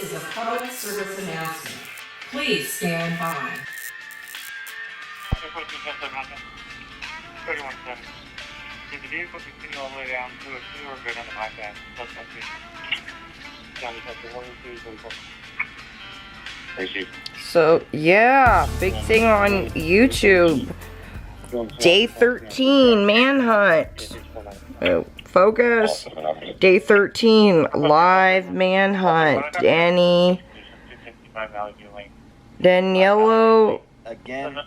This is a public service announcement. Please stand by. 31 seconds. Did the vehicle continue all the way down to a sewer or go down the bypass? Suspect County Detective 1 2 So yeah, big thing on YouTube. Day 13 manhunt. Oh, focus. Day 13 live manhunt. Daniello. Again,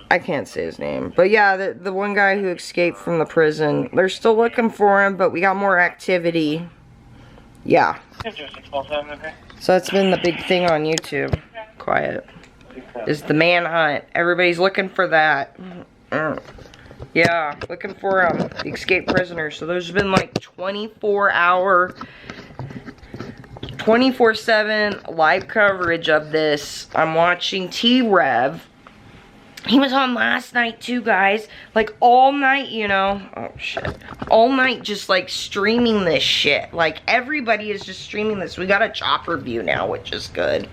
I can't say his name, but yeah, the one guy who escaped from the prison. They're still looking for him, but we got more activity. Yeah. So that's been the big thing on YouTube. Quiet. Is the manhunt. Everybody's looking for that. Yeah, looking for the escaped prisoners. So there's been like 24-hour, 24/7 live coverage of this. I'm watching T-Rev. He was on last night too, guys. Like all night, you know. Oh shit. All night just like streaming this shit. Like everybody is just streaming this. We got a chopper view now, which is good.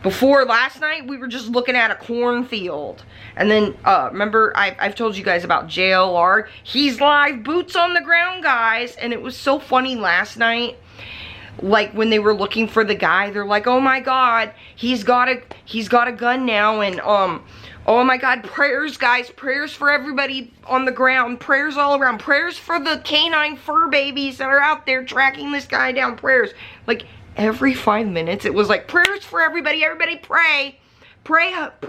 Before last night, we were just looking at a cornfield. And then, remember, I've told you guys about JLR. He's live, boots on the ground, guys. And it was so funny last night. Like, when they were looking for the guy, they're like, oh my god, he's got a gun now. And, oh my god, prayers, guys. Prayers for everybody on the ground. Prayers all around. Prayers for the canine fur babies that are out there tracking this guy down. Prayers. Like, every 5 minutes, it was like, prayers for everybody. Everybody pray. Pray that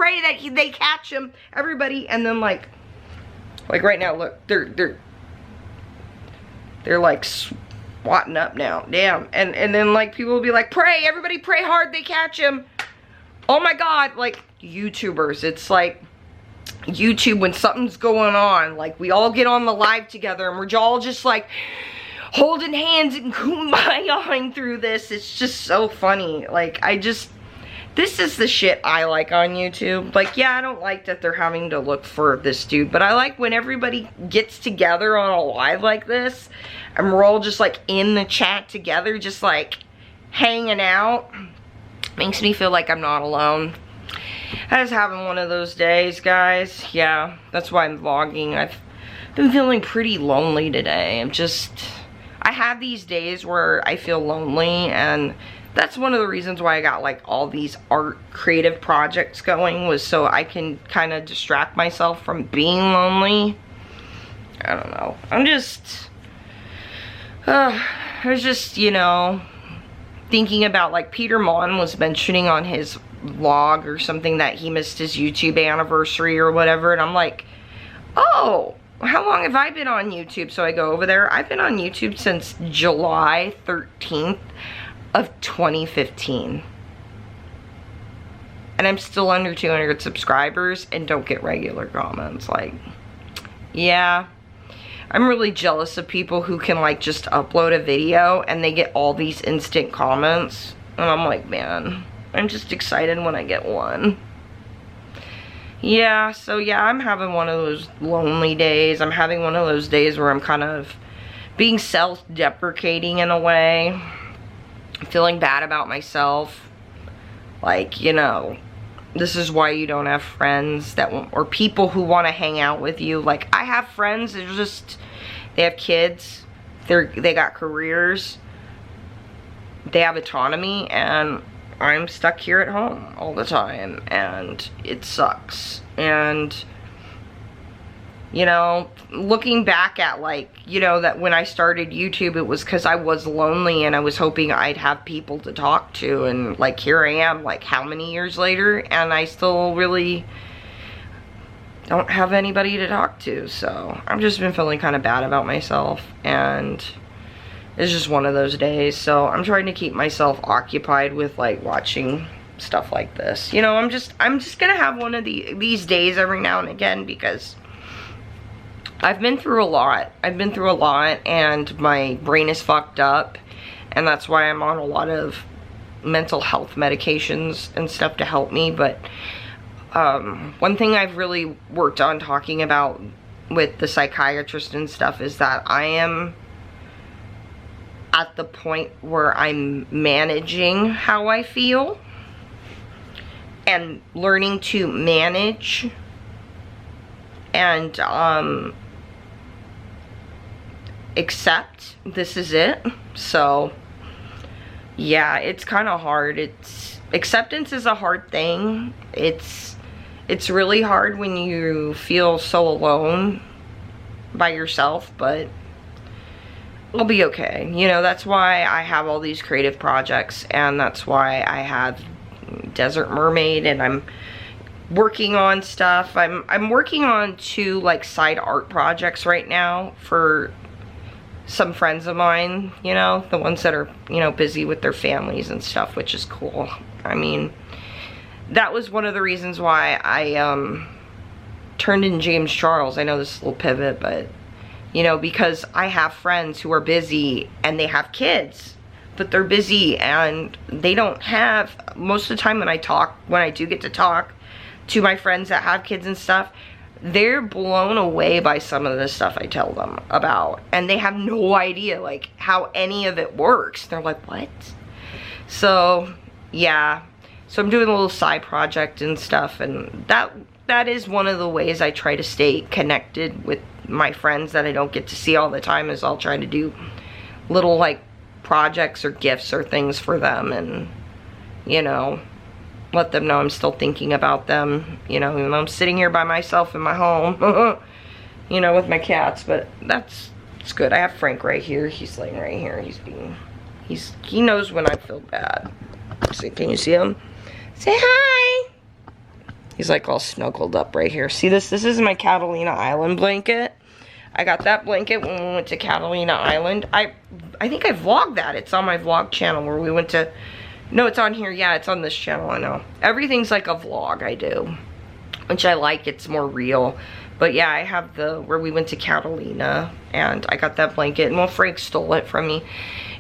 they catch him. Everybody. And then, like right now, look. They're like swatting up now. Damn. And then, like, people will be like, pray. Everybody pray hard. They catch him. Oh, my God. Like, YouTubers. It's like YouTube when something's going on. Like, we all get on the live together and we're all just, like, holding hands and kumbayaing through this. It's just so funny. Like, this is the shit I like on YouTube. Like, yeah, I don't like that they're having to look for this dude, but I like when everybody gets together on a live like this, and we're all just, like, in the chat together, just, like, hanging out. Makes me feel like I'm not alone. I was having one of those days, guys. Yeah, that's why I'm vlogging. I've been feeling pretty lonely today. I have these days where I feel lonely, and that's one of the reasons why I got like all these art creative projects going, was so I can kind of distract myself from being lonely. I don't know. I was just, you know, thinking about, like, Peter Mon was mentioning on his vlog or something that he missed his YouTube anniversary or whatever, and I'm like, oh, how long have I been on YouTube? So I go over there. I've been on YouTube since July 13th of 2015. And I'm still under 200 subscribers and don't get regular comments. Like, yeah. I'm really jealous of people who can, like, just upload a video and they get all these instant comments. And I'm like, man, I'm just excited when I get one. Yeah, so yeah, I'm having one of those lonely days. I'm having one of those days where I'm kind of being self-deprecating in a way. Feeling bad about myself. Like, you know, this is why you don't have friends that want, or people who want to hang out with you. Like, I have friends that just, they have kids. They got careers. They have autonomy, and I'm stuck here at home all the time, and it sucks. And, you know, looking back at, like, you know, that when I started YouTube, it was because I was lonely and I was hoping I'd have people to talk to, and, like, here I am, like, how many years later, and I still really don't have anybody to talk to. So I've just been feeling kind of bad about myself, and it's just one of those days. So I'm trying to keep myself occupied with, like, watching stuff like this. You know, I'm just gonna have one of these days every now and again, because I've been through a lot. And my brain is fucked up, and that's why I'm on a lot of mental health medications and stuff to help me. But one thing I've really worked on talking about with the psychiatrist and stuff is that at the point where I'm managing how I feel and learning to manage and accept this is it. So yeah, it's kind of hard. Acceptance is a hard thing. It's really hard when you feel so alone by yourself, but I'll be okay. You know, that's why I have all these creative projects, and that's why I have Desert Mermaid, and I'm working on stuff. I'm working on 2 like side art projects right now for some friends of mine, you know, the ones that are, you know, busy with their families and stuff, which is cool. I mean, that was one of the reasons why I turned in James Charles. I know this is a little pivot, but you know, because I have friends who are busy and they have kids, but they're busy and they don't have, most of the time when I do get to talk to my friends that have kids and stuff, they're blown away by some of the stuff I tell them about, and they have no idea like how any of it works. They're like, what? So yeah, so I'm doing a little side project and stuff, and that is one of the ways I try to stay connected with my friends that I don't get to see all the time, is I'll try to do little like projects or gifts or things for them, and you know, let them know I'm still thinking about them, you know, even though I'm sitting here by myself in my home, you know, with my cats. But it's good. I have Frank right here. He's laying right here. He knows when I feel bad. See, can you see him? Say hi. He's like all snuggled up right here. See this? This is my Catalina Island blanket. I got that blanket when we went to Catalina Island. I think I vlogged that. It's on my vlog channel where we went to... No, it's on here. Yeah, it's on this channel, I know. Everything's like a vlog I do, which I like. It's more real. But yeah, I have where we went to Catalina, and I got that blanket, and well, Frank stole it from me.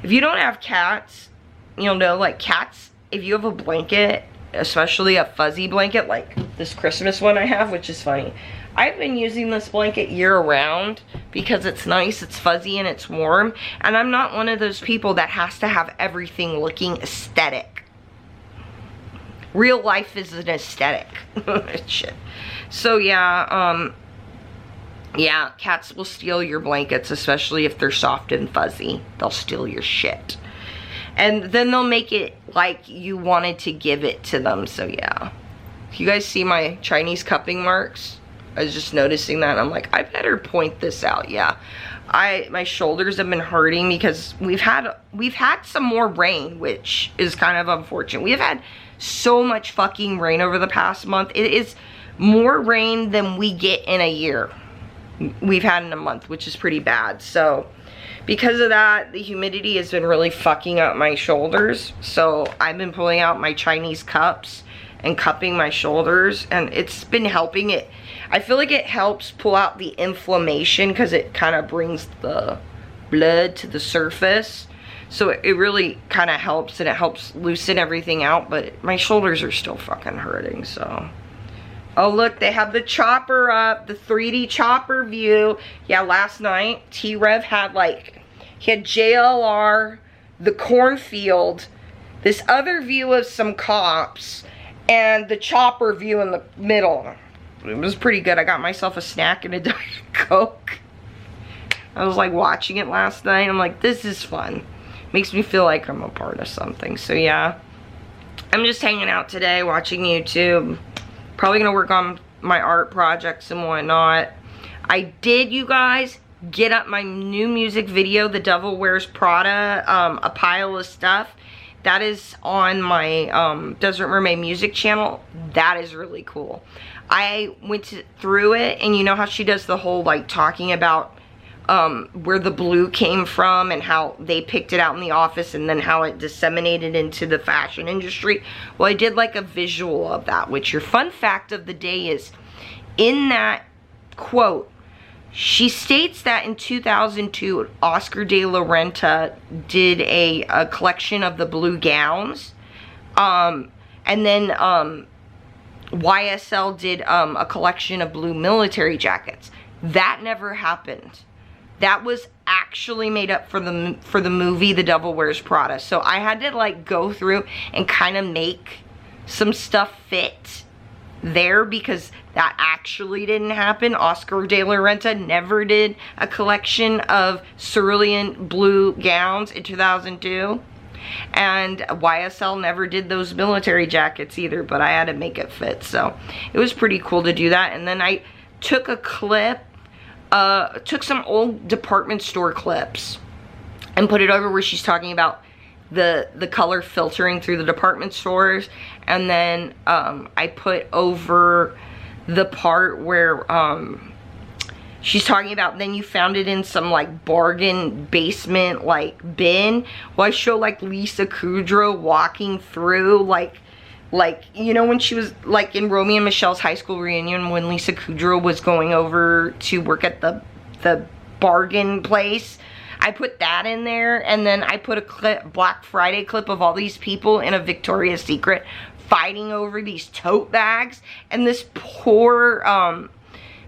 If you don't have cats, you'll know, like cats, if you have a blanket, especially a fuzzy blanket, like this Christmas one I have, which is funny. I've been using this blanket year round because it's nice, it's fuzzy, and it's warm. And I'm not one of those people that has to have everything looking aesthetic. Real life is an aesthetic. Shit. So yeah, yeah, cats will steal your blankets, especially if they're soft and fuzzy. They'll steal your shit. And then they'll make it like you wanted to give it to them, so yeah. You guys see my Chinese cupping marks? I was just noticing that, and I'm like, I better point this out. Yeah, my shoulders have been hurting because we've had some more rain, which is kind of unfortunate. We have had so much fucking rain over the past month. It is more rain than we get in a year. We've had in a month, which is pretty bad. So because of that, the humidity has been really fucking up my shoulders. So I've been pulling out my Chinese cups and cupping my shoulders, and it's been helping it. I feel like it helps pull out the inflammation because it kind of brings the blood to the surface. So it really kind of helps, and it helps loosen everything out, but my shoulders are still fucking hurting, so. Oh look, they have the chopper up, the 3D chopper view. Yeah, last night, T-Rev had like, he had JLR, the cornfield, this other view of some cops, and the chopper view in the middle. It was pretty good. I got myself a snack and a Diet Coke. I was like watching it last night. I'm like, this is fun. Makes me feel like I'm a part of something. So yeah, I'm just hanging out today, watching YouTube. Probably gonna work on my art projects and whatnot. I did, you guys, get up my new music video, The Devil Wears Prada, A Pile of Stuff. That is on my Desert Mermaid music channel. That is really cool. I went through it, and you know how she does the whole like talking about where the blue came from and how they picked it out in the office and then how it disseminated into the fashion industry. Well, I did like a visual of that, which your fun fact of the day is, in that quote, she states that in 2002, Oscar de la Renta did a collection of the blue gowns. And then YSL did a collection of blue military jackets. That never happened. that was actually made up for the movie The Devil Wears Prada. So I had to like go through and kind of make some stuff fit there because that actually didn't happen. Oscar de la Renta never did a collection of cerulean blue gowns in 2002. And YSL never did those military jackets either, but I had to make it fit. So it was pretty cool to do that. And then I took a clip, took some old department store clips and put it over where she's talking about the color filtering through the department stores. And then I put over the part where she's talking about then you found it in some like bargain basement like bin. Well, I show like Lisa Kudrow walking through like you know when she was like in Romeo and Michelle's high school reunion when Lisa Kudrow was going over to work at the bargain place. I put that in there, and then I put a clip, Black Friday clip of all these people in a Victoria's Secret fighting over these tote bags, and this poor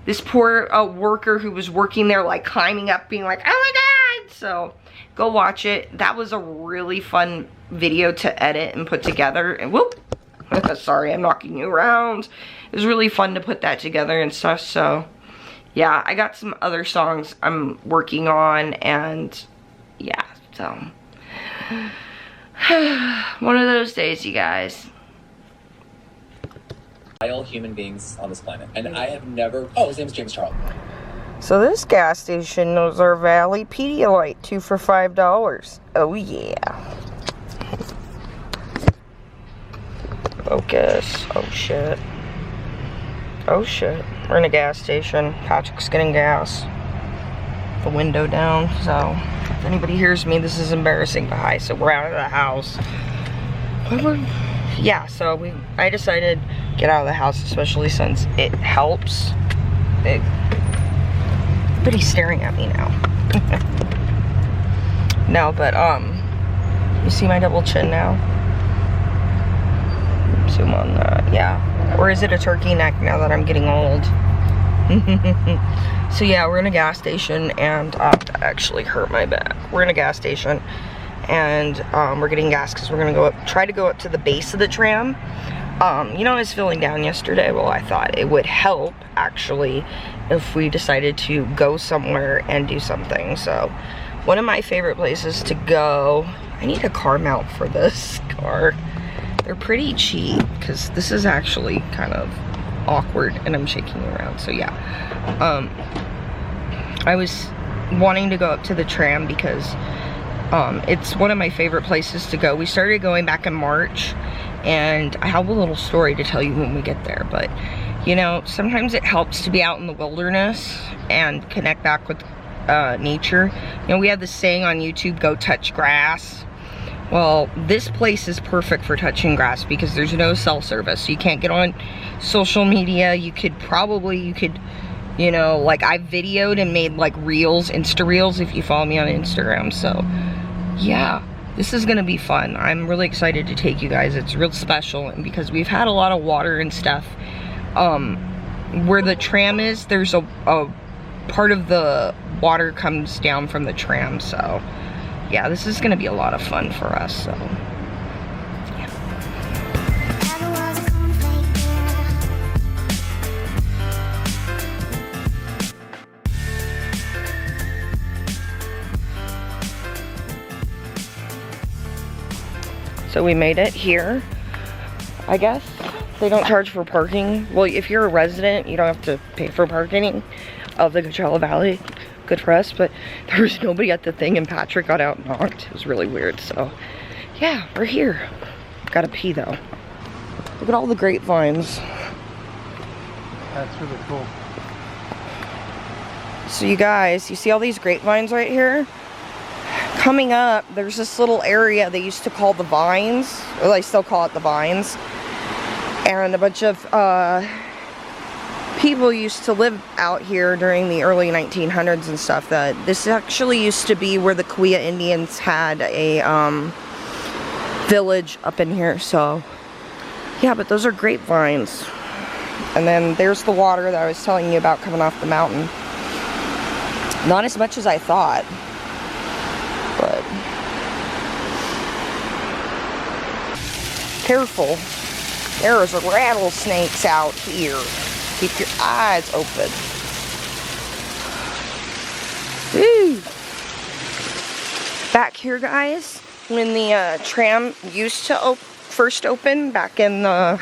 worker who was working there like climbing up being like, oh my god. So go watch it. That was a really fun video to edit and put together. And whoop, sorry, I'm knocking you around. It was really fun to put that together and stuff. So yeah, I got some other songs I'm working on, and yeah, so one of those days, you guys. All human beings on this planet, and I have never. Oh, his name's James Charles. So this gas station knows our Valley Pedialyte, 2 for $5. Oh yeah. Focus. Oh shit. Oh shit. We're in a gas station. Patrick's getting gas. The window down, so if anybody hears me, this is embarrassing, but hi, so we're out of the house. Yeah, so I decided to get out of the house, especially since it helps. Everybody's staring at me now. No, but you see my double chin now? Zoom on that, yeah. Or is it a turkey neck now that I'm getting old? So yeah, we're in a gas station, and that actually hurt my back. We're in a gas station, and we're getting gas because we're gonna try to go up to the base of the tram. You know, I was feeling down yesterday. Well, I thought it would help actually if we decided to go somewhere and do something. So one of my favorite places to go, I need a car mount for this car. They're pretty cheap because this is actually kind of awkward and I'm shaking around. So yeah, I was wanting to go up to the tram because it's one of my favorite places to go. We started going back in March, and I have a little story to tell you when we get there. But you know, sometimes it helps to be out in the wilderness and connect back with nature. You know, we have this saying on YouTube, go touch grass. Well, this place is perfect for touching grass because there's no cell service. So you can't get on social media. You could, you know, like I videoed and made like reels, Insta reels if you follow me on Instagram. So yeah, this is gonna be fun. I'm really excited to take you guys. It's real special, and because we've had a lot of water and stuff. Where the tram is, there's a part of the water comes down from the tram. So yeah, this is gonna be a lot of fun for us, so. Yeah. So we made it here, I guess. They don't charge for parking. Well, if you're a resident, you don't have to pay for parking of the Coachella Valley. Good for us, but there was nobody at the thing, and Patrick got out and knocked. It was really weird. So yeah, we're here. Gotta pee though. Look at all the grapevines. That's really cool. So you guys, you see all these grapevines right here? Coming up, there's this little area they used to call the Vines, or they still call it the Vines, and a bunch of people used to live out here during the early 1900s and stuff. That this actually used to be where the Cahuilla Indians had a village up in here. So yeah, but those are grapevines. And then there's the water that I was telling you about coming off the mountain. Not as much as I thought, but careful. There's rattlesnakes out here. Keep your eyes open. Woo. Back here, guys, when the tram used to first open back in the,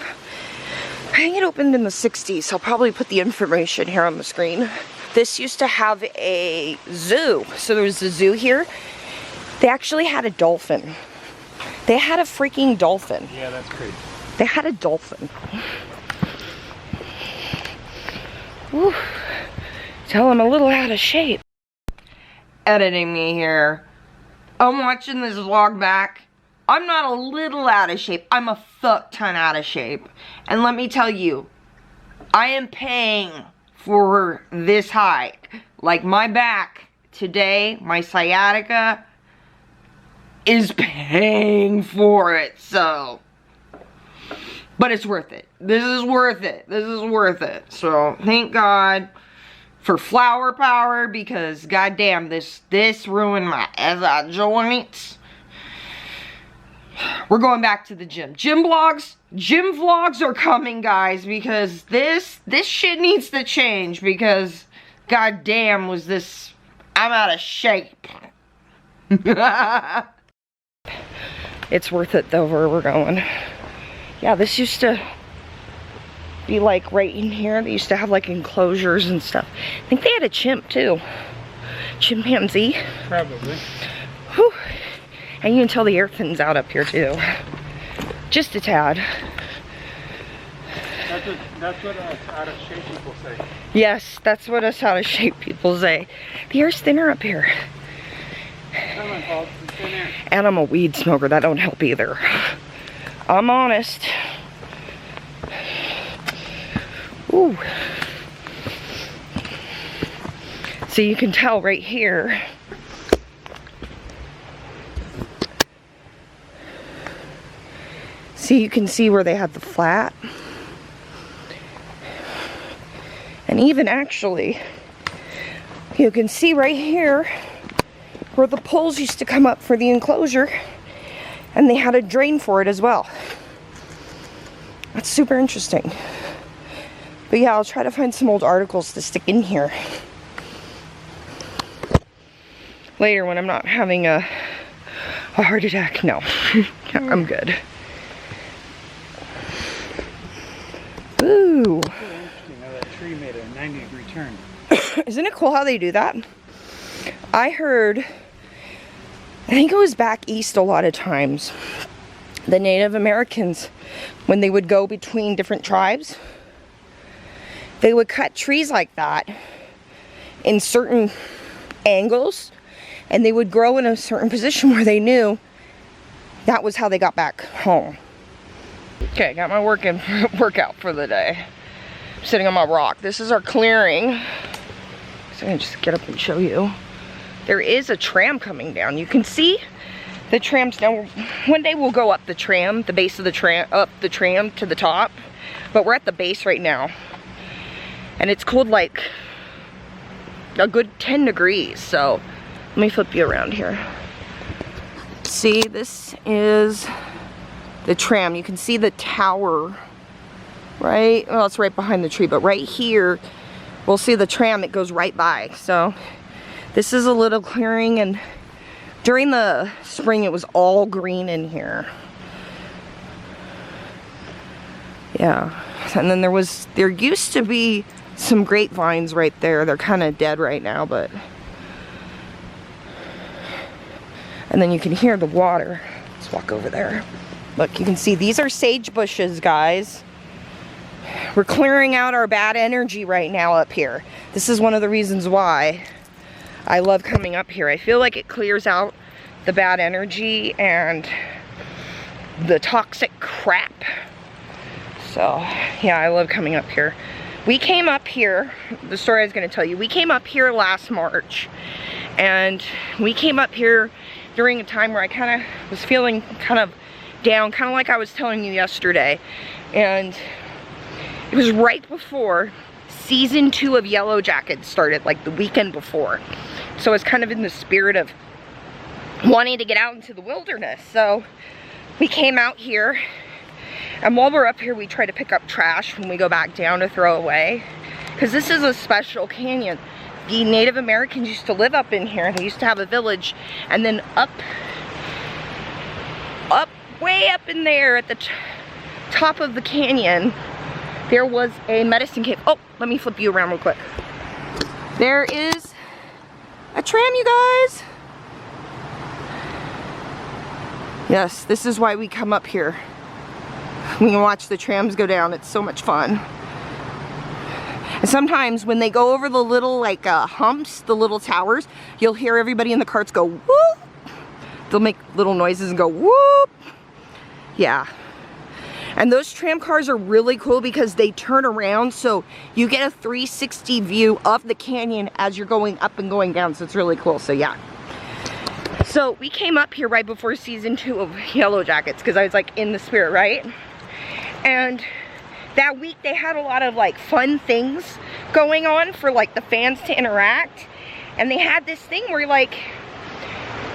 I think it opened in the 60s. I'll probably put the information here on the screen. This used to have a zoo. So there was a zoo here. They actually had a dolphin. They had a freaking dolphin. Yeah, that's crazy. They had a dolphin. Whew. Tell I'm a little out of shape. Editing me here. I'm watching this vlog back. I'm not a little out of shape. I'm a fuck ton out of shape. And let me tell you, I am paying for this hike. Like my back today, my sciatica is paying for it, so. But it's worth it. This is worth it. This is worth it. So thank God for flower power, because goddamn, this ruined my SI joints. We're going back to the gym. Gym vlogs are coming, guys, because this shit needs to change, because goddamn was this, I'm out of shape. It's worth it though where we're going. Yeah, this used to be like right in here. They used to have like enclosures and stuff. I think they had a chimp too. Chimpanzee. Probably. Whew. And you can tell the air thins out up here too. Just a tad. That's what out of shape people say. Yes, that's what us out of shape people say. The air's thinner up here. Come on, Paul, it's thin air. And I'm a weed smoker. That don't help either. I'm honest. Ooh. So you can tell right here. See, you can see where they had the flat. And even actually, you can see right here where the poles used to come up for the enclosure, and they had a drain for it as well. That's super interesting. But yeah, I'll try to find some old articles to stick in here later when I'm not having a heart attack. No, I'm good. Ooh. It's really interesting how that tree made a 90-degree turn. Isn't it cool how they do that? I heard, I think it was back east a lot of times, the Native Americans, when they would go between different tribes, they would cut trees like that in certain angles, and they would grow in a certain position where they knew that was how they got back home. Okay, got my workout for the day. I'm sitting on my rock. This is our clearing. So I'm gonna just get up and show you. There is a tram coming down. You can see the trams now. One day we'll go up the tram, the base of the tram, up the tram to the top. But we're at the base right now. And it's cold like a good 10 degrees. So let me flip you around here. See, this is the tram. You can see the tower, right? Well, it's right behind the tree, but right here, we'll see the tram. It goes right by. So this is a little clearing, and during the spring, it was all green in here. Yeah, and then there used to be some grapevines right there. They're kind of dead right now, but. And then you can hear the water. Let's walk over there. Look, you can see these are sage bushes, guys. We're clearing out our bad energy right now up here. This is one of the reasons why I love coming up here. I feel like it clears out the bad energy and the toxic crap. So, yeah, I love coming up here. We came up here, the story I was going to tell you, we came up here last March. And we came up here during a time where I kind of was feeling kind of down, kind of like I was telling you yesterday. And it was right before season 2 of Yellow Jackets started, like the weekend before. So it's kind of in the spirit of wanting to get out into the wilderness. So we came out here, and while we're up here, we try to pick up trash when we go back down to throw away. Because this is a special canyon. The Native Americans used to live up in here. They used to have a village. And then way up in there at the top of the canyon, there was a medicine cave. Oh, let me flip you around real quick. There is a tram, you guys. Yes, this is why we come up here. We can watch the trams go down. It's so much fun. And sometimes when they go over the little like humps, the little towers, you'll hear everybody in the carts go whoop. They'll make little noises and go whoop. Yeah. And those tram cars are really cool because they turn around, so you get a 360 view of the canyon as you're going up and going down, so it's really cool. So yeah. So we came up here right before season 2 of Yellow Jackets because I was like in the spirit, right? And that week they had a lot of like fun things going on for like the fans to interact. And they had this thing where like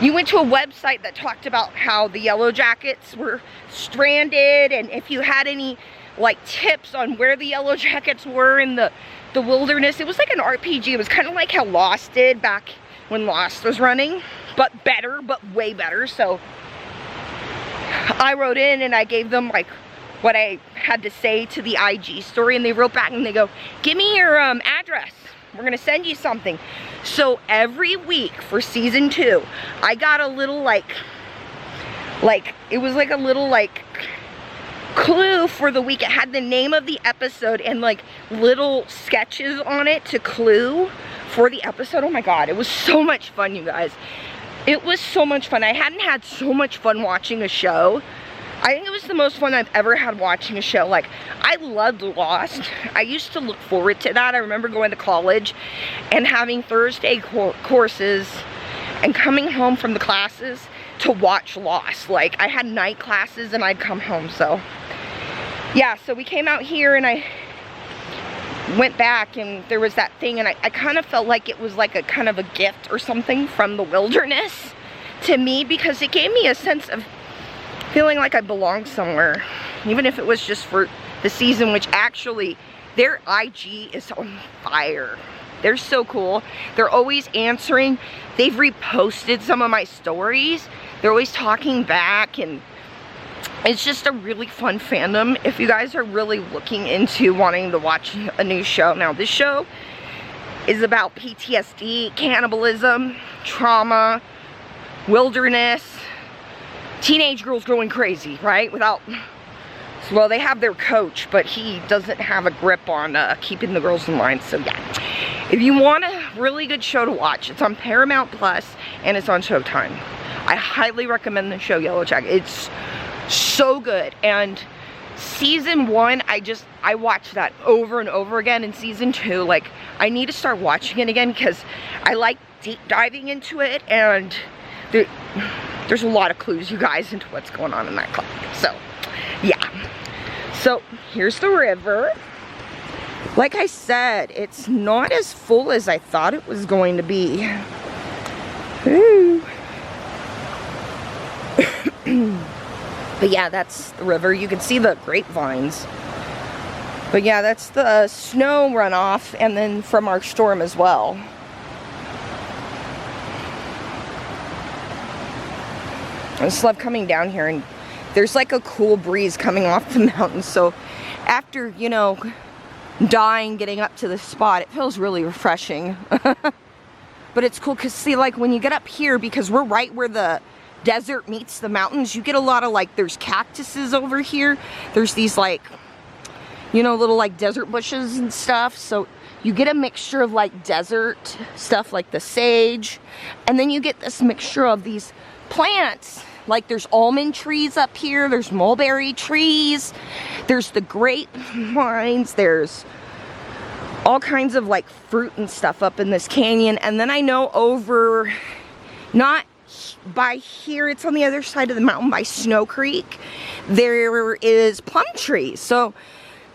you went to a website that talked about how the Yellow Jackets were stranded, and if you had any like tips on where the Yellow Jackets were in the wilderness. It was like an RPG. It was kind of like how Lost did back when Lost was running, but better, but way better. So I wrote in and I gave them like what I had to say to the IG story, and they wrote back and they go, give me your address. We're gonna send you something. So every week for season 2, I got a little like it was like a little like clue for the week. It had the name of the episode and like little sketches on it to clue for the episode. Oh my God, it was so much fun, you guys. It was so much fun. I hadn't had so much fun watching a show. I think it was the most fun I've ever had watching a show. Like, I loved Lost. I used to look forward to that. I remember going to college and having Thursday courses and coming home from the classes to watch Lost. Like, I had night classes and I'd come home. So yeah, so we came out here and I went back and there was that thing, and I kind of felt like it was like a kind of a gift or something from the wilderness to me, because it gave me a sense of feeling like I belonged somewhere, even if it was just for the season, which actually their IG is on fire. They're so cool. They're always answering. They've reposted some of my stories. They're always talking back, and it's just a really fun fandom if you guys are really looking into wanting to watch a new show. Now, this show is about PTSD, cannibalism, trauma, wilderness, teenage girls going crazy, right? Well, they have their coach, but he doesn't have a grip on keeping the girls in line. So yeah, if you want a really good show to watch, it's on Paramount Plus and it's on Showtime. I highly recommend the show Yellow Jacket. It's so good. And season 1, I watched that over and over again. And season 2, like, I need to start watching it again because I like deep diving into it, and there's a lot of clues, you guys, into what's going on in that club. So yeah, so here's the river. Like I said, it's not as full as I thought it was going to be. Ooh. But yeah, that's the river. You can see the grapevines. But yeah, that's the snow runoff, and then from our storm as well. I just love coming down here, and there's like a cool breeze coming off the mountain. So after, you know, dying getting up to this spot, it feels really refreshing. But it's cool because, see, like when you get up here, because we're right where the desert meets the mountains, you get a lot of like, there's cactuses over here. There's these like, you know, little like desert bushes and stuff. So you get a mixture of like desert stuff like the sage, and then you get this mixture of these plants. Like there's almond trees up here, there's mulberry trees, there's the grapevines, there's all kinds of like fruit and stuff up in this canyon. And then I know over, not by here, it's on the other side of the mountain by Snow Creek, there is plum trees. So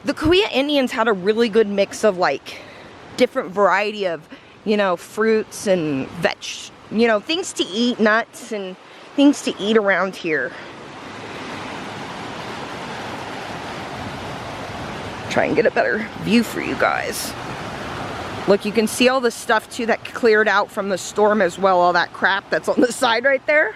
the Cahuilla Indians had a really good mix of like different variety of you know, fruits and you know, things to eat, nuts and things to eat around here. Try and get a better view for you guys. Look, you can see all the stuff too that cleared out from the storm as well, all that crap that's on the side right there.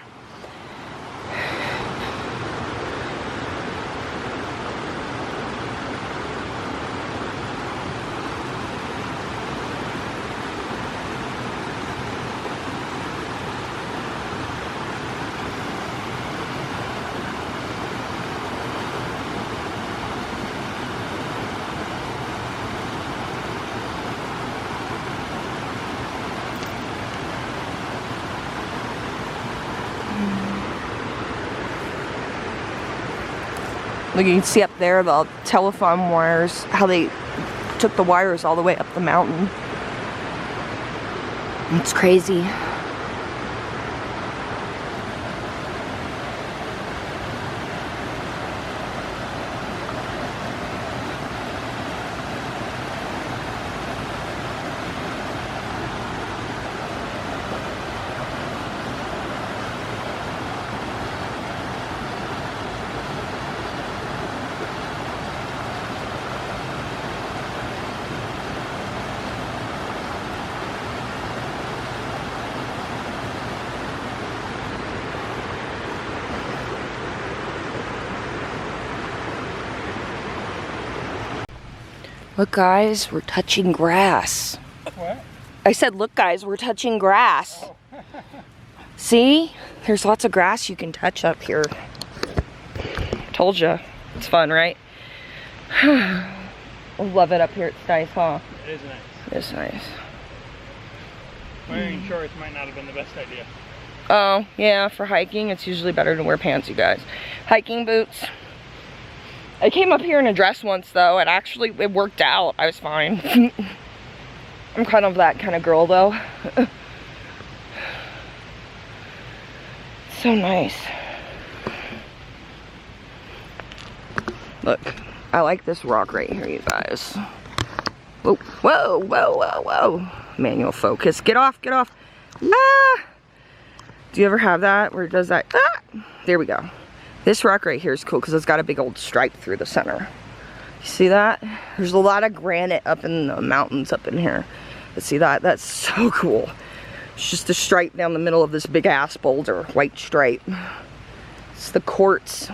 Look, you can see up there the telephone wires, how they took the wires all the way up the mountain. It's crazy. Look guys, we're touching grass. What? I said, look guys, we're touching grass. Oh. See? There's lots of grass you can touch up here. Told you. It's fun, right? I love it up here. It's nice, huh? It is nice. It's nice. Wearing shorts might not have been the best idea. Oh, yeah, for hiking, it's usually better to wear pants, you guys. Hiking boots. I came up here in a dress once, though, and actually, it worked out. I was fine. I'm kind of that kind of girl, though. So nice. Look, I like this rock right here, you guys. Whoa, whoa, whoa, whoa, whoa. Manual focus. Get off, get off. Ah! Do you ever have that where it does that? Ah! There we go. This rock right here is cool because it's got a big old stripe through the center. You see that? There's a lot of granite up in the mountains up in here. But see that? That's so cool. It's just a stripe down the middle of this big ass boulder. White stripe. It's the quartz.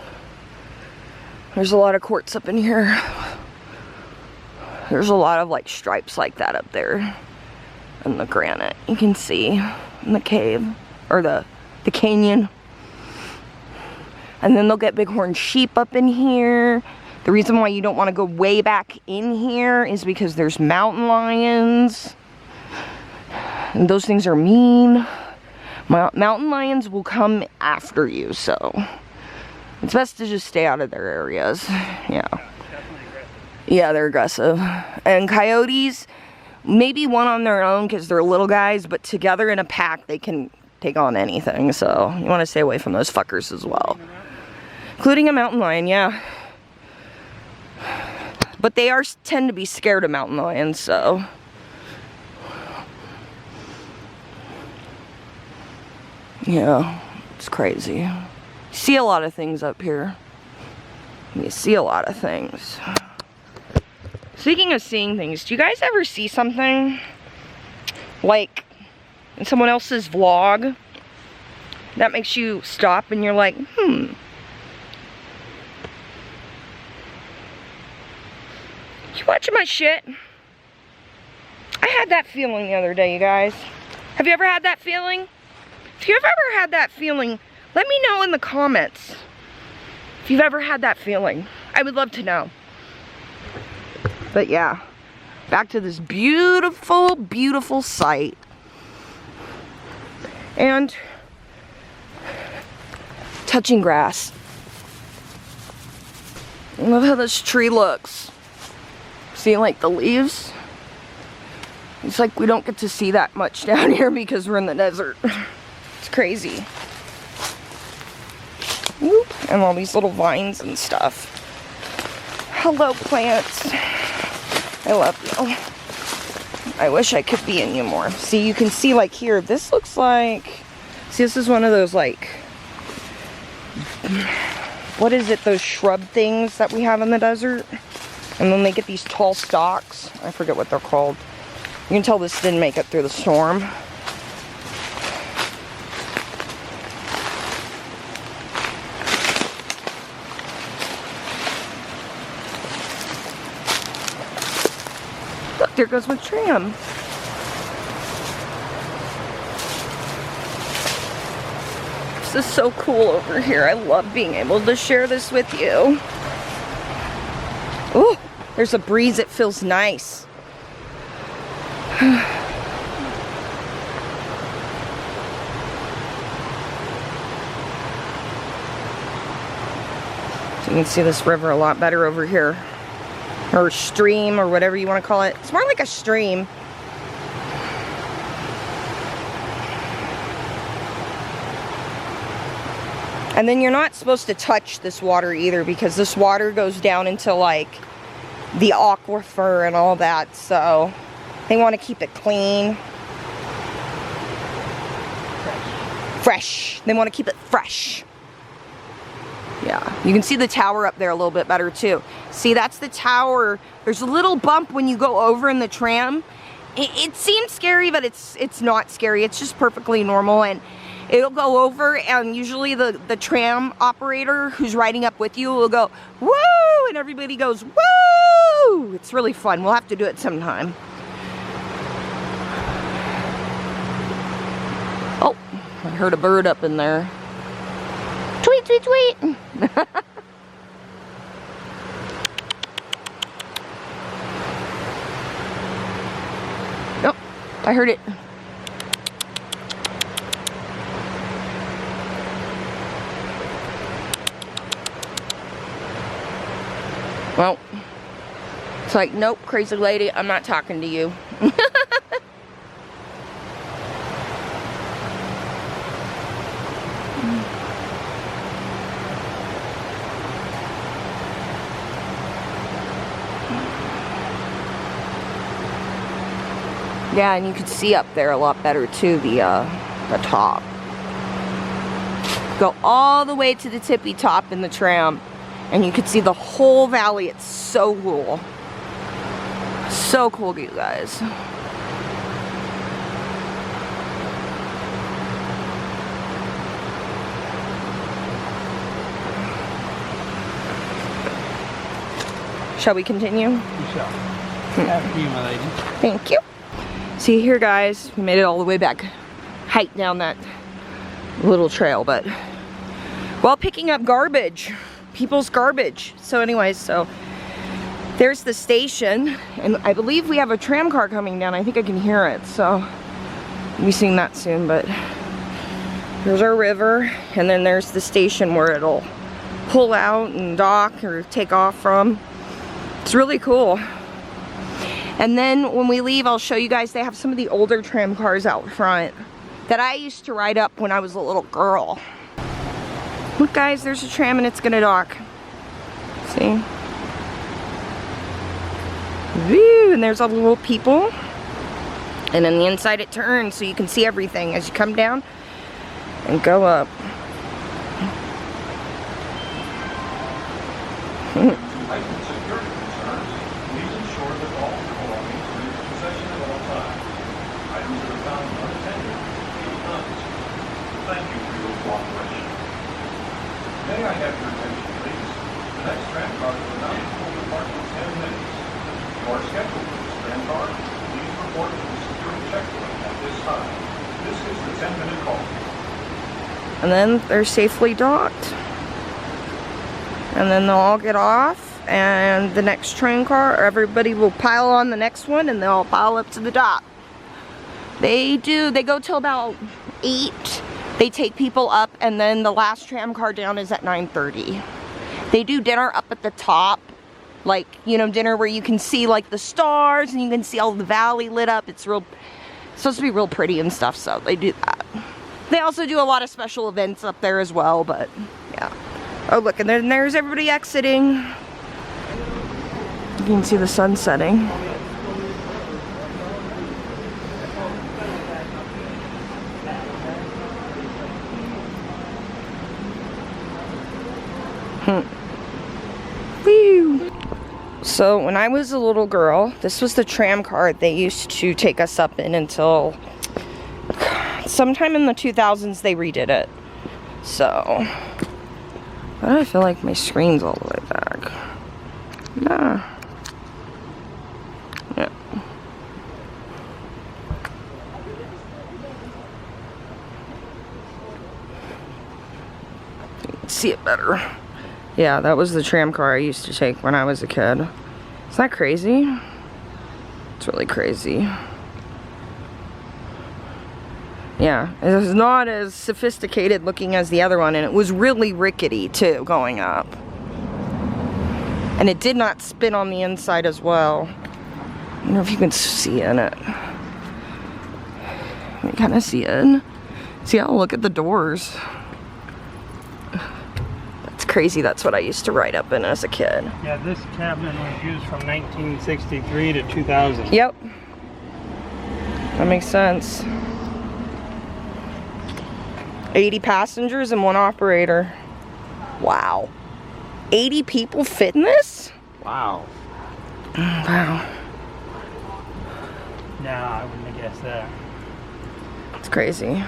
There's a lot of quartz up in here. There's a lot of like stripes like that up there. In the granite. You can see in the cave. Or the canyon. And then they'll get bighorn sheep up in here. The reason why you don't want to go way back in here is because there's mountain lions. And those things are mean. Mountain lions will come after you, so it's best to just stay out of their areas. Yeah. Definitely aggressive. Yeah, they're aggressive. And coyotes, maybe one on their own because they're little guys, but together in a pack they can take on anything. So you want to stay away from those fuckers as well. Including a mountain lion, yeah. But they tend to be scared of mountain lions, so. Yeah, it's crazy. You see a lot of things up here. You see a lot of things. Speaking of seeing things, do you guys ever see something like in someone else's vlog that makes you stop and you're like, You watching my shit? I had that feeling the other day, you guys. Have you ever had that feeling? If you've ever had that feeling, let me know in the comments. If you've ever had that feeling. I would love to know. But yeah, back to this beautiful, beautiful sight. And touching grass. I love how this tree looks. See, like the leaves? It's like we don't get to see that much down here because we're in the desert. It's crazy. Whoop. And all these little vines and stuff. Hello, plants. I love you. I wish I could be in you more. See, you can see like here, this looks like, see, this is one of those like, what is it, those shrub things that we have in the desert? And then they get these tall stalks. I forget what they're called. You can tell this didn't make it through the storm. Look, there goes my tram. This is so cool over here. I love being able to share this with you. Oh, there's a breeze. It feels nice. So you can see this river a lot better over here. Or stream, or whatever you want to call it. It's more like a stream. And then you're not supposed to touch this water either, because this water goes down into like the aquifer and all that, so they want to keep it clean. Fresh. They want to keep it fresh. Yeah, you can see the tower up there a little bit better too. See, that's the tower. There's a little bump when you go over in the tram. It seems scary, but it's not scary. It's just perfectly normal, and it'll go over, and usually the tram operator who's riding up with you will go, woo! And everybody goes, woo! It's really fun. We'll have to do it sometime. Oh, I heard a bird up in there. Tweet, tweet, tweet! Nope, I heard it. Well, it's like, nope, crazy lady, I'm not talking to you. Yeah, and you can see up there a lot better too, the top. Go all the way to the tippy top in the tram, and you can see the whole valley. It's so cool. So cool, you guys. Shall we continue? You shall. After you, my lady. Thank you. See here, guys, we made it all the way back, hiked down that little trail, but while picking up garbage, people's garbage. So anyways, so there's the station, and I believe we have a tram car coming down. I think I can hear it, so we'll be seeing that soon. But there's our river, and then there's the station where it'll pull out and dock or take off from. It's really cool. And then when we leave, I'll show you guys, they have some of the older tram cars out front that I used to ride up when I was a little girl. Look, guys, there's a tram and it's gonna dock. See? Woo! And there's all the little people. And then the inside it turns so you can see everything as you come down and go up. May I have your attention, please? The next tram car to the night will depart in 10 minutes. You are scheduled for this tram car. Please report to the security checkpoint at this time. This is the 10-minute call. And then they're safely docked. And then they'll all get off, and the next train car, or everybody will pile on the next one, and they'll all pile up to the dock. They go till about 8. They take people up, and then the last tram car down is at 9:30. They do dinner up at the top, like, you know, dinner where you can see like the stars and you can see all the valley lit up. It's supposed to be real pretty and stuff, so they do that. They also do a lot of special events up there as well, but yeah. Oh, look, and then there's everybody exiting. You can see the sun setting. Woo! So when I was a little girl, this was the tram car they used to take us up in until sometime in the 2000s they redid it. So, but I feel like my screen's all the way back. Nah. Yeah. See it better. Yeah, that was the tram car I used to take when I was a kid. Isn't that crazy? It's really crazy. Yeah, it was not as sophisticated looking as the other one, and it was really rickety too going up. And it did not spin on the inside as well. I don't know if you can see in it. You kind of see it. See how, look at the doors. Crazy, that's what I used to ride up in as a kid. Yeah, this cabinet was used from 1963 to 2000. Yep. That makes sense. 80 passengers and 1 operator. Wow. 80 people fit in this? Wow. Wow. Nah, I wouldn't have guessed that. It's crazy.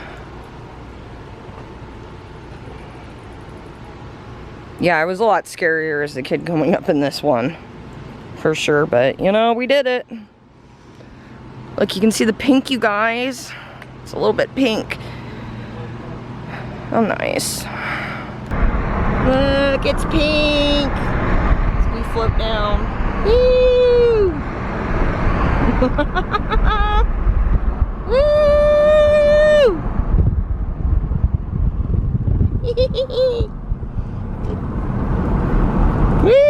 Yeah, I was a lot scarier as a kid going up in this one. For sure, but you know, we did it. Look, you can see the pink, you guys. It's a little bit pink. Oh, nice. Look, it's pink. As we float down. Woo! Woo! Woo!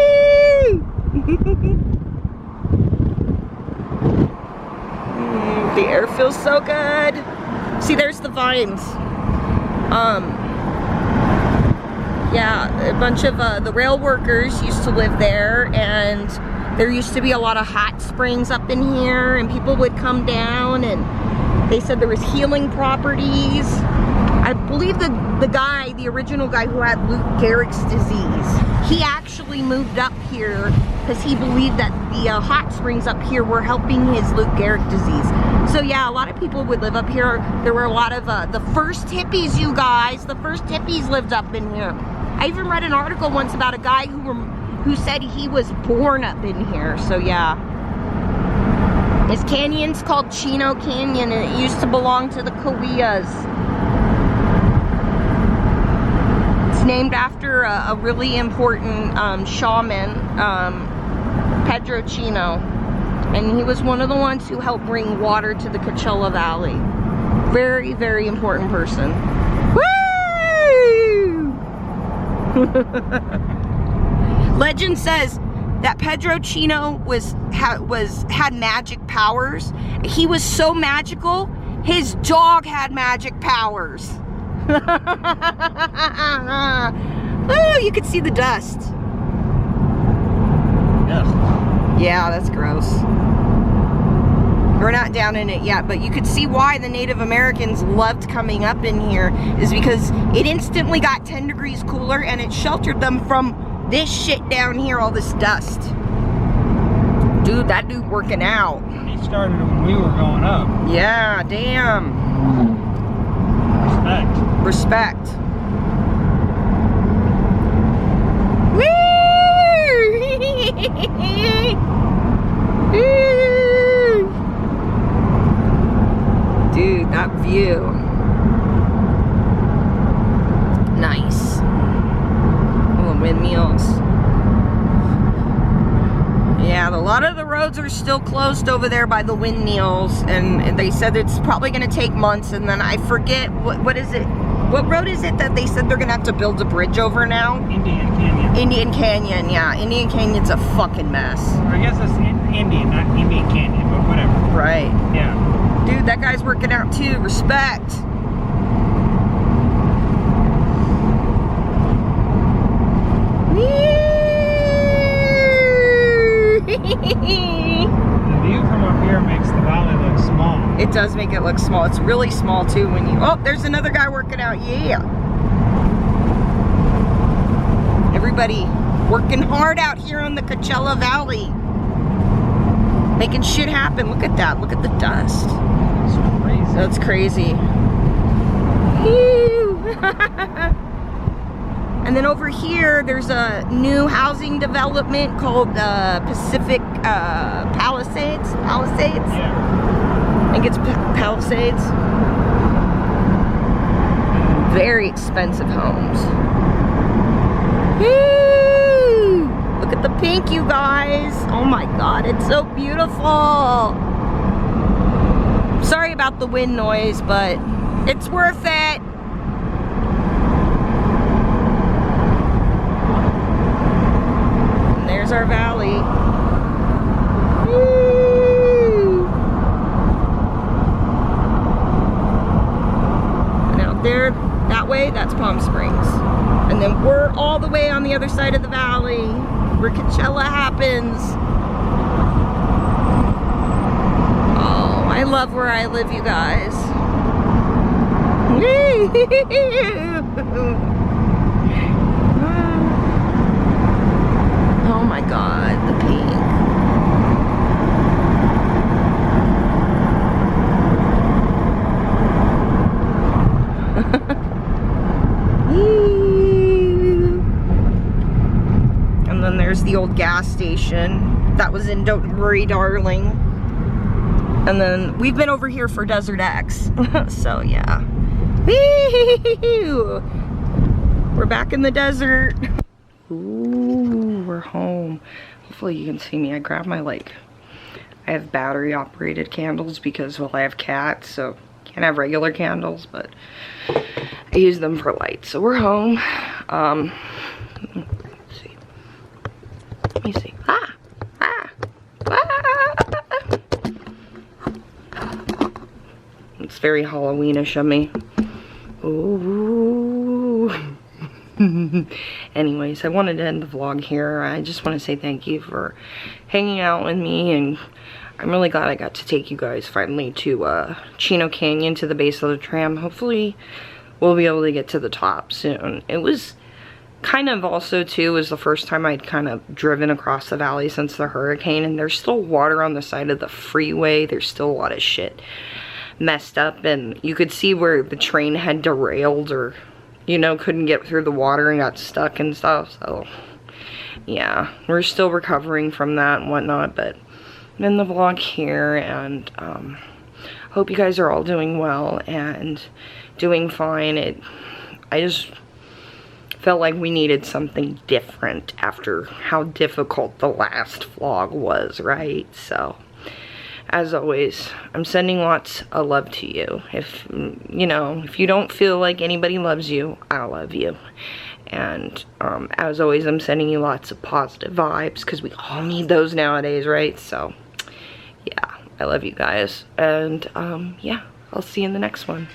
The air feels so good. See, there's the vines. Yeah, a bunch of the rail workers used to live there, and there used to be a lot of hot springs up in here, and people would come down, and they said there was healing properties. I believe the original guy who had Lou Gehrig's disease, he actually moved up here because he believed that the hot springs up here were helping his Lou Gehrig disease. So yeah, a lot of people would live up here. There were a lot of the first hippies, you guys. The first hippies lived up in here. I even read an article once about a guy who said he was born up in here. So yeah. This canyon's called Chino Canyon, and it used to belong to the Cahuillas. It's named after a really important shaman, Pedro Chino. And he was one of the ones who helped bring water to the Coachella Valley. Very, very important person. Woo! Legend says that Pedro Chino had magic powers. He was so magical, his dog had magic powers. Oh, you could see the dust. Yeah, that's gross. We're not down in it yet, but you could see why the Native Americans loved coming up in here, is because it instantly got 10 degrees cooler and it sheltered them from this shit down here, all this dust. Dude, that dude working out. He started when we were going up. Yeah, damn. Respect. Respect. Dude, that view. Nice. Oh, windmills. Yeah, a lot of the roads are still closed over there by the windmills, and they said it's probably going to take months, and then I forget, what is it? What road is it that they said they're going to have to build a bridge over now? Indian Canyon. Indian Canyon, yeah. Indian Canyon's a fucking mess. I guess it's Indian, not Indian Canyon, but whatever. Right. Yeah. Dude, that guy's working out too. Respect. The view from up here makes the valley look small. It does make it look small. It's really small too when you... Oh, there's another guy working out. Yeah. Everybody everybody working hard out here in the Coachella Valley. Making shit happen. Look at that. Look at the dust. It's crazy. That's crazy. Woo. And then over here, there's a new housing development called Pacific Palisades. Palisades? Yeah. I think it's Palisades. Very expensive homes. Woo! Look at the pink, you guys. Oh my God, it's so beautiful. Sorry about the wind noise, but it's worth it. And there's our valley. Woo! And out there, that way, that's Palm Springs. And then we're all the way on the other side of the valley where Coachella happens. Oh, I love where I live, you guys. Oh my God, the pink. And then there's the old gas station that was in Don't Worry Darling. And then we've been over here for Desert X. So yeah. Woo! We're back in the desert. Ooh, we're home. Hopefully you can see me. I grabbed my I have battery operated candles because, well, I have cats, so can't have regular candles, but I use them for light. So we're home. Let's see. Let me see. Ah! It's very Halloweenish of me. Ooh. Anyways, I wanted to end the vlog here. I just want to say thank you for hanging out with me, and I'm really glad I got to take you guys finally to Chino Canyon, to the base of the tram. Hopefully we'll be able to get to the top soon. It was kind of also too was the first time I'd kind of driven across the valley since the hurricane, and there's still water on the side of the freeway. There's still a lot of shit messed up, and you could see where the train had derailed or, you know, couldn't get through the water and got stuck and stuff. So yeah, we're still recovering from that and whatnot, but I'm in the vlog here, and hope you guys are all doing well and doing fine. I just felt like we needed something different after how difficult the last vlog was, right? So as always, I'm sending lots of love to you. If, you know, if you don't feel like anybody loves you, I love you. And as always, I'm sending you lots of positive vibes, because we all need those nowadays, right? So yeah, I love you guys. And yeah, I'll see you in the next one.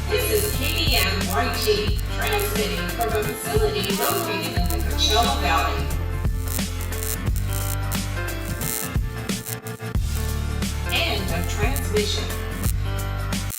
This is KDM-YG, transmitting from a facility located in the Coachella Valley. End of transmission.